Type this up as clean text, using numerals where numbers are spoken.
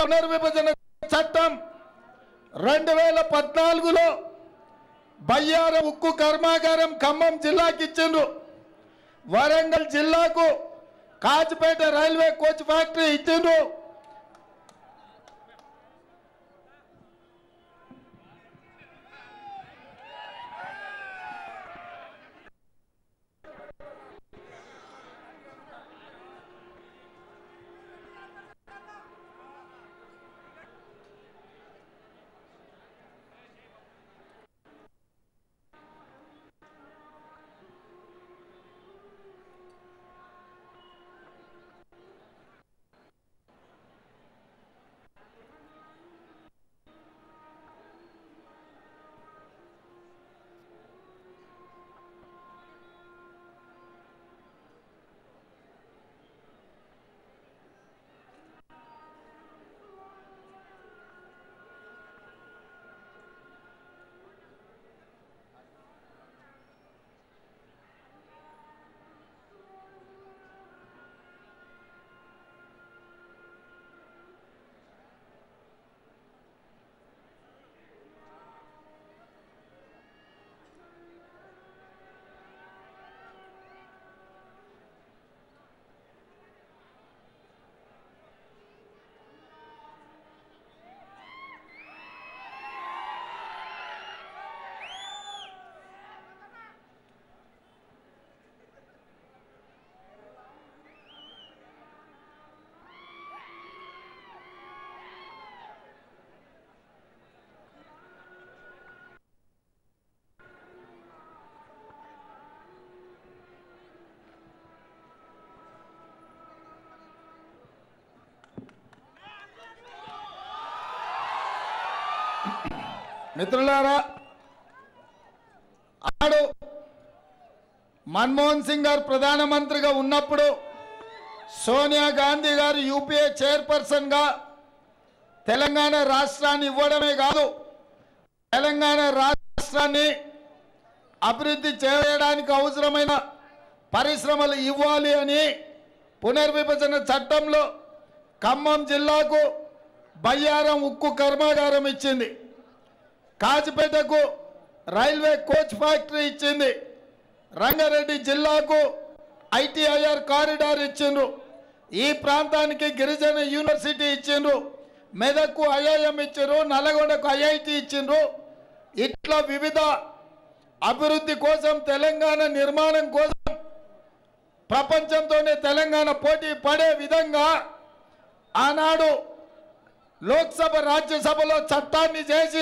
పునర్విభజన చట్టం 2014లో బయ్యారం ఉక్కు కర్మాగారం ఖమ్మం జిల్లాకి ఇచ్చిండ్రు. వరంగల్ జిల్లాకు కాచిపేట రైల్వే కోచ్ ఫ్యాక్టరీ ఇచ్చిండ్రు. మిత్రులారా, ఆడు మన్మోహన్ సింగ్ గారు ప్రధానమంత్రిగా ఉన్నప్పుడు సోనియా గాంధీ గారు యూపీఏ చైర్పర్సన్గా తెలంగాణ రాష్ట్రాన్ని ఇవ్వడమే కాదు, తెలంగాణ రాష్ట్రాన్ని అభివృద్ధి చేయడానికి అవసరమైన పరిశ్రమలు ఇవ్వాలి అని పునర్విభజన చట్టంలో ఖమ్మం జిల్లాకు బయ్యారం ఉక్కు కర్మాగారం ఇచ్చింది, కాచిపేటకు రైల్వే కోచ్ ఫ్యాక్టరీ ఇచ్చింది, రంగారెడ్డి జిల్లాకు ఐటీఐఆర్ కారిడార్ ఇచ్చిండ్రు, ఈ ప్రాంతానికి గిరిజన యూనివర్సిటీ ఇచ్చిండ్రు, మెదక్కు ఐఐఎం ఇచ్చిండ్రు, నల్గొండకు ఐఐటి ఇచ్చిండ్రు. ఇట్లా వివిధ అభివృద్ధి కోసం, తెలంగాణ నిర్మాణం కోసం ప్రపంచంతోనే తెలంగాణ పోటీ పడే విధంగా ఆనాడు లోక్సభ రాజ్యసభలో చట్టాన్ని చేసి